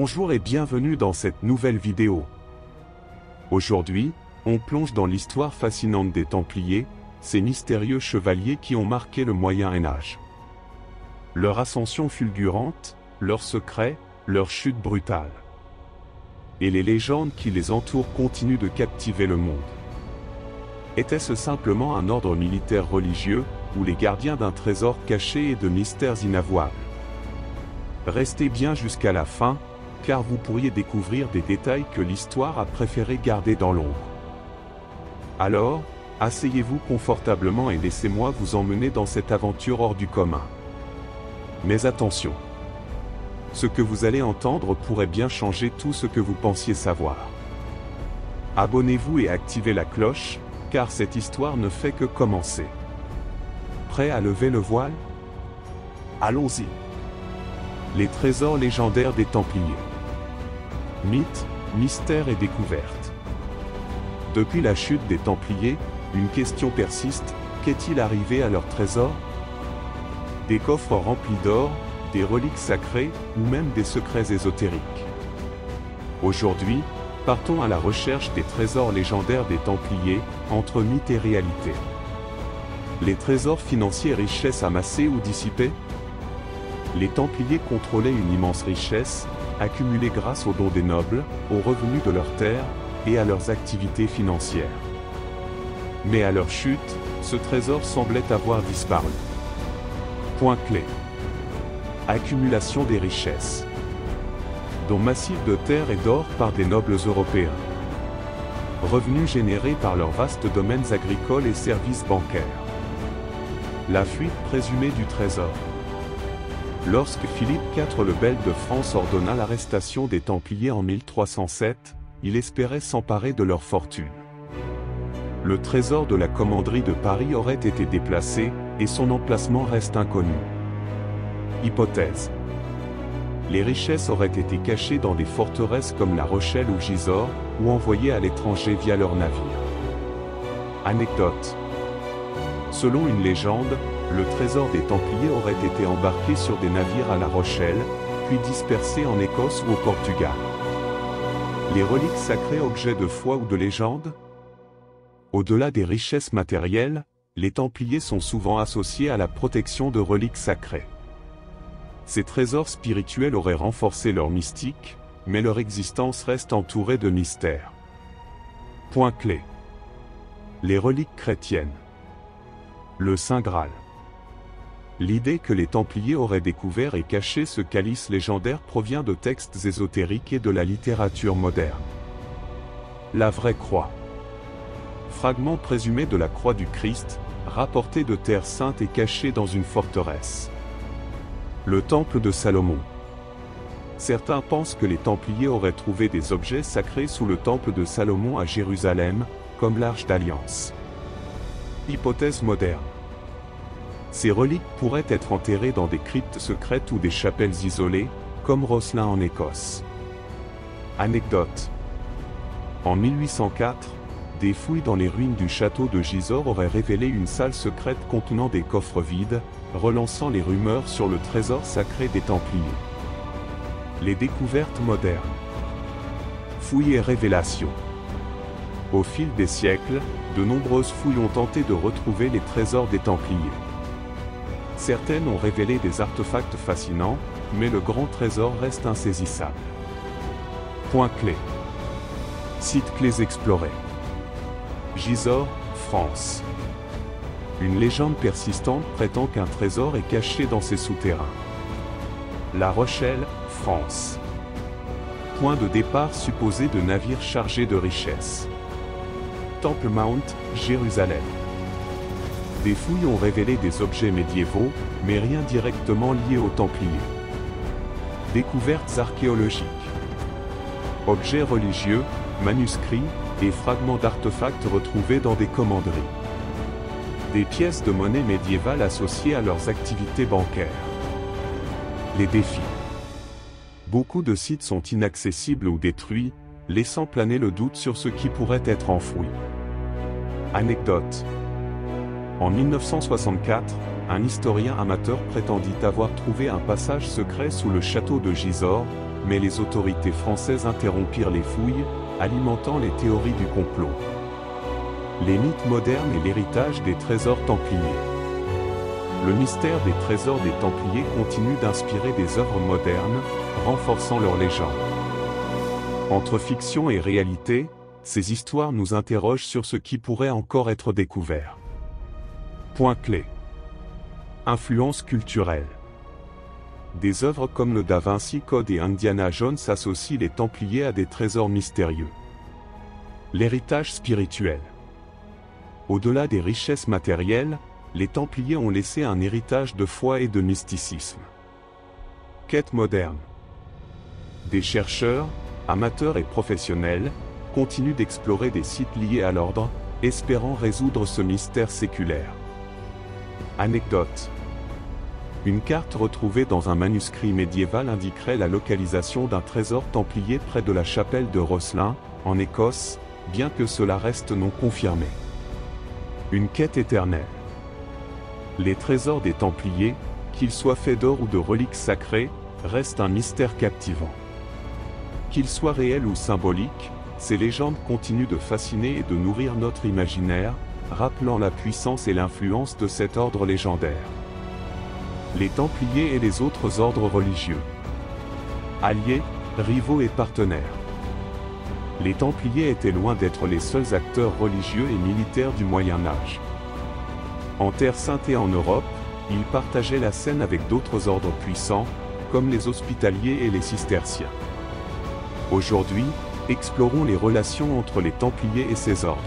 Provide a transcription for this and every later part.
Bonjour et bienvenue dans cette nouvelle vidéo. Aujourd'hui, on plonge dans l'histoire fascinante des Templiers, ces mystérieux chevaliers qui ont marqué le Moyen-Âge. Leur ascension fulgurante, leurs secrets, leur chute brutale. Et les légendes qui les entourent continuent de captiver le monde. Était-ce simplement un ordre militaire religieux, ou les gardiens d'un trésor caché et de mystères inavouables? Restez bien jusqu'à la fin, car vous pourriez découvrir des détails que l'histoire a préféré garder dans l'ombre. Alors, asseyez-vous confortablement et laissez-moi vous emmener dans cette aventure hors du commun. Mais attention! Ce que vous allez entendre pourrait bien changer tout ce que vous pensiez savoir. Abonnez-vous et activez la cloche, car cette histoire ne fait que commencer. Prêt à lever le voile? Allons-y! Les trésors légendaires des Templiers. Mythes, mystères et découvertes. Depuis la chute des Templiers, une question persiste, qu'est-il arrivé à leurs trésors? Des coffres remplis d'or, des reliques sacrées, ou même des secrets ésotériques. Aujourd'hui, partons à la recherche des trésors légendaires des Templiers, entre mythes et réalité. Les trésors financiers et richesses amassées ou dissipées? Les Templiers contrôlaient une immense richesse, accumulée grâce aux dons des nobles, aux revenus de leurs terres, et à leurs activités financières. Mais à leur chute, ce trésor semblait avoir disparu. Point clé. Accumulation des richesses. Dons massifs de terre et d'or par des nobles européens. Revenus générés par leurs vastes domaines agricoles et services bancaires. La fuite présumée du trésor. Lorsque Philippe IV le Bel de France ordonna l'arrestation des Templiers en 1307, il espérait s'emparer de leur fortune. Le trésor de la commanderie de Paris aurait été déplacé, et son emplacement reste inconnu. Hypothèse. Les richesses auraient été cachées dans des forteresses comme La Rochelle ou Gisors, ou envoyées à l'étranger via leurs navires. Anecdote. Selon une légende, le trésor des Templiers aurait été embarqué sur des navires à La Rochelle, puis dispersé en Écosse ou au Portugal. Les reliques sacrées objets de foi ou de légende? Au-delà des richesses matérielles, les Templiers sont souvent associés à la protection de reliques sacrées. Ces trésors spirituels auraient renforcé leur mystique, mais leur existence reste entourée de mystères. Point clé. Les reliques chrétiennes. Le Saint Graal. L'idée que les Templiers auraient découvert et caché ce calice légendaire provient de textes ésotériques et de la littérature moderne. La vraie croix. Fragment présumé de la croix du Christ, rapporté de Terre Sainte et caché dans une forteresse. Le temple de Salomon. Certains pensent que les Templiers auraient trouvé des objets sacrés sous le temple de Salomon à Jérusalem, comme l'Arche d'Alliance. Hypothèse moderne. Ces reliques pourraient être enterrées dans des cryptes secrètes ou des chapelles isolées, comme Rosslyn en Écosse. Anecdote. En 1804, des fouilles dans les ruines du château de Gisors auraient révélé une salle secrète contenant des coffres vides, relançant les rumeurs sur le trésor sacré des Templiers. Les découvertes modernes. Fouilles et révélations. Au fil des siècles, de nombreuses fouilles ont tenté de retrouver les trésors des Templiers. Certaines ont révélé des artefacts fascinants, mais le grand trésor reste insaisissable. Point clé. Sites clés explorés. Gisors, France. Une légende persistante prétend qu'un trésor est caché dans ses souterrains. La Rochelle, France. Point de départ supposé de navires chargés de richesses. Temple Mount, Jérusalem. Des fouilles ont révélé des objets médiévaux, mais rien directement lié aux Templiers. Découvertes archéologiques. Objets religieux, manuscrits, et fragments d'artefacts retrouvés dans des commanderies. Des pièces de monnaie médiévale associées à leurs activités bancaires. Les défis. Beaucoup de sites sont inaccessibles ou détruits, laissant planer le doute sur ce qui pourrait être enfoui. Anecdote. En 1964, un historien amateur prétendit avoir trouvé un passage secret sous le château de Gisors, mais les autorités françaises interrompirent les fouilles, alimentant les théories du complot. Les mythes modernes et l'héritage des trésors templiers. Le mystère des trésors des Templiers continue d'inspirer des œuvres modernes, renforçant leur légende. Entre fiction et réalité, ces histoires nous interrogent sur ce qui pourrait encore être découvert. Point clé. Influence culturelle. Des œuvres comme le Da Vinci Code et Indiana Jones associent les Templiers à des trésors mystérieux. L'héritage spirituel. Au-delà des richesses matérielles, les Templiers ont laissé un héritage de foi et de mysticisme. Quête moderne. Des chercheurs, amateurs et professionnels, continuent d'explorer des sites liés à l'ordre, espérant résoudre ce mystère séculaire. Anecdote. Une carte retrouvée dans un manuscrit médiéval indiquerait la localisation d'un trésor templier près de la chapelle de Rosslyn, en Écosse, bien que cela reste non confirmé. Une quête éternelle. Les trésors des Templiers, qu'ils soient faits d'or ou de reliques sacrées, restent un mystère captivant. Qu'ils soient réels ou symboliques, ces légendes continuent de fasciner et de nourrir notre imaginaire, rappelant la puissance et l'influence de cet ordre légendaire. Les Templiers et les autres ordres religieux. Alliés, rivaux et partenaires. Les Templiers étaient loin d'être les seuls acteurs religieux et militaires du Moyen Âge. En Terre Sainte et en Europe, ils partageaient la scène avec d'autres ordres puissants, comme les Hospitaliers et les Cisterciens. Aujourd'hui, explorons les relations entre les Templiers et ces ordres.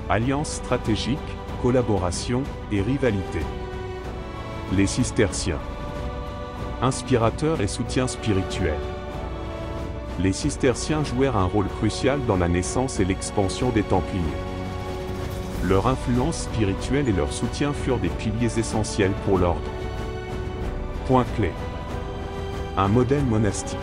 Alliances stratégiques, collaboration et rivalité. Les Cisterciens. Inspirateurs et soutien spirituel. Les Cisterciens jouèrent un rôle crucial dans la naissance et l'expansion des Templiers. Leur influence spirituelle et leur soutien furent des piliers essentiels pour l'ordre. Point clé. Un modèle monastique.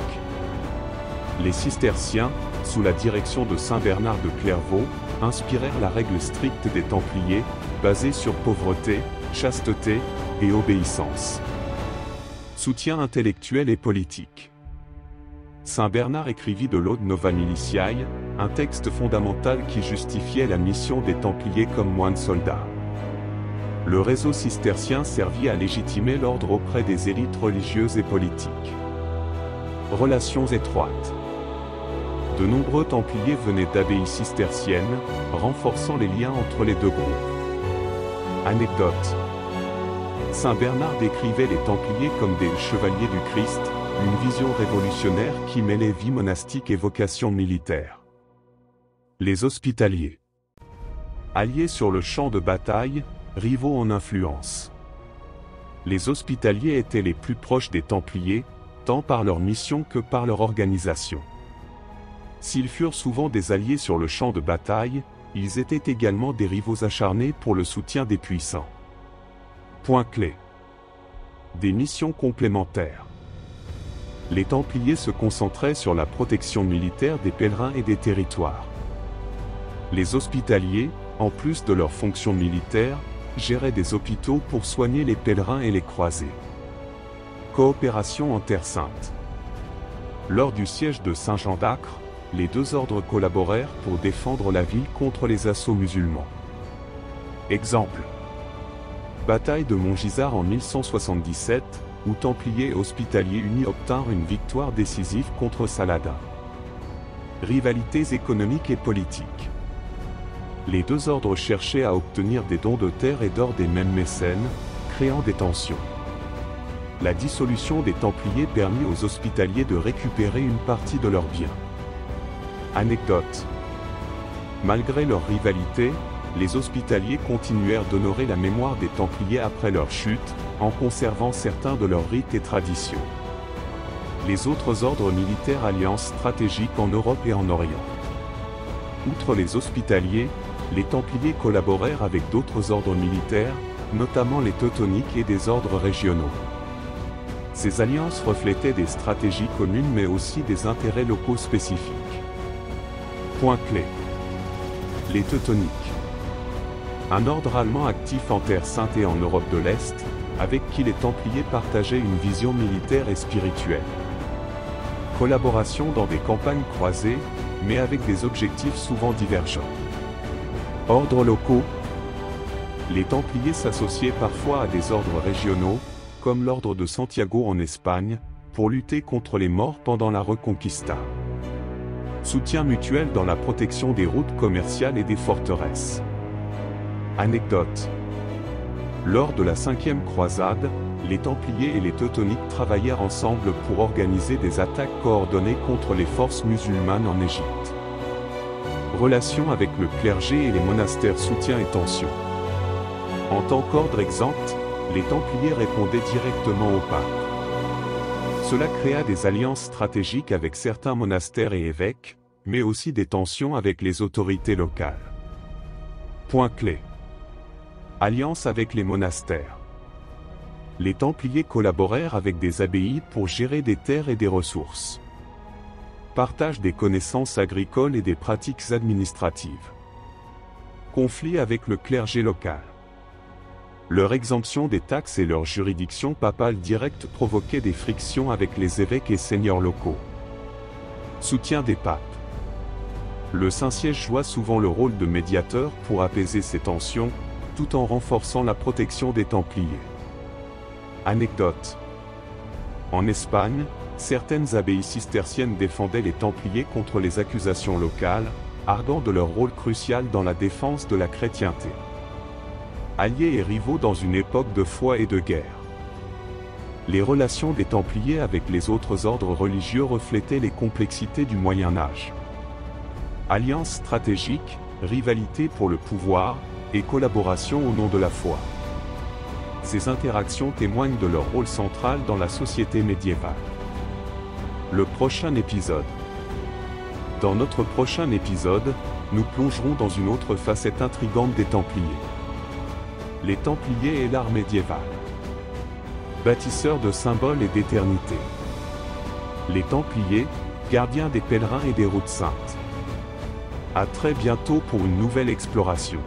Les Cisterciens, sous la direction de saint Bernard de Clairvaux, inspirèrent la règle stricte des Templiers, basée sur pauvreté, chasteté et obéissance. Soutien intellectuel et politique. Saint Bernard écrivit de l'Ode Nova Militiae, un texte fondamental qui justifiait la mission des Templiers comme moines soldats. Le réseau cistercien servit à légitimer l'ordre auprès des élites religieuses et politiques. Relations étroites. De nombreux Templiers venaient d'abbayes cisterciennes, renforçant les liens entre les deux groupes. Anecdote. Saint Bernard décrivait les Templiers comme des chevaliers du Christ, une vision révolutionnaire qui mêlait vie monastique et vocation militaire. Les Hospitaliers. Alliés sur le champ de bataille, rivaux en influence. Les Hospitaliers étaient les plus proches des Templiers, tant par leur mission que par leur organisation. S'ils furent souvent des alliés sur le champ de bataille, ils étaient également des rivaux acharnés pour le soutien des puissants. Point clé. Des missions complémentaires. Les Templiers se concentraient sur la protection militaire des pèlerins et des territoires. Les Hospitaliers, en plus de leurs fonctions militaires, géraient des hôpitaux pour soigner les pèlerins et les croisés. Coopération en Terre Sainte. Lors du siège de Saint-Jean d'Acre, les deux ordres collaborèrent pour défendre la ville contre les assauts musulmans. Exemple. Bataille de Montgisard en 1177, où Templiers et Hospitaliers unis obtinrent une victoire décisive contre Saladin. Rivalités économiques et politiques. Les deux ordres cherchaient à obtenir des dons de terre et d'or des mêmes mécènes, créant des tensions. La dissolution des Templiers permit aux Hospitaliers de récupérer une partie de leurs biens. Anecdote. Malgré leur rivalité, les Hospitaliers continuèrent d'honorer la mémoire des Templiers après leur chute, en conservant certains de leurs rites et traditions. Les autres ordres militaires alliances stratégiques en Europe et en Orient. Outre les Hospitaliers, les Templiers collaborèrent avec d'autres ordres militaires, notamment les Teutoniques et des ordres régionaux. Ces alliances reflétaient des stratégies communes mais aussi des intérêts locaux spécifiques. Point clé. Les Teutoniques. Un ordre allemand actif en Terre Sainte et en Europe de l'Est, avec qui les Templiers partageaient une vision militaire et spirituelle. Collaboration dans des campagnes croisées, mais avec des objectifs souvent divergents. Ordres locaux. Les Templiers s'associaient parfois à des ordres régionaux, comme l'ordre de Santiago en Espagne, pour lutter contre les morts pendant la Reconquista. Soutien mutuel dans la protection des routes commerciales et des forteresses. Anecdote. Lors de la 5e croisade, les Templiers et les Teutoniques travaillèrent ensemble pour organiser des attaques coordonnées contre les forces musulmanes en Égypte. Relations avec le clergé et les monastères, soutien et tensions. En tant qu'ordre exempt, les Templiers répondaient directement au pape. Cela créa des alliances stratégiques avec certains monastères et évêques, mais aussi des tensions avec les autorités locales. Point clé. Alliance avec les monastères. Les Templiers collaborèrent avec des abbayes pour gérer des terres et des ressources. Partage des connaissances agricoles et des pratiques administratives. Conflit avec le clergé local. Leur exemption des taxes et leur juridiction papale directe provoquaient des frictions avec les évêques et seigneurs locaux. Soutien des papes. Le Saint-Siège joua souvent le rôle de médiateur pour apaiser ces tensions, tout en renforçant la protection des Templiers. Anecdote. En Espagne, certaines abbayes cisterciennes défendaient les Templiers contre les accusations locales, arguant de leur rôle crucial dans la défense de la chrétienté. Alliés et rivaux dans une époque de foi et de guerre. Les relations des Templiers avec les autres ordres religieux reflétaient les complexités du Moyen Âge. Alliances stratégiques, rivalité pour le pouvoir, et collaboration au nom de la foi. Ces interactions témoignent de leur rôle central dans la société médiévale. Le prochain épisode. Dans notre prochain épisode, nous plongerons dans une autre facette intrigante des Templiers. Les Templiers et l'art médiéval. Bâtisseurs de symboles et d'éternité. Les Templiers, gardiens des pèlerins et des routes saintes. À très bientôt pour une nouvelle exploration.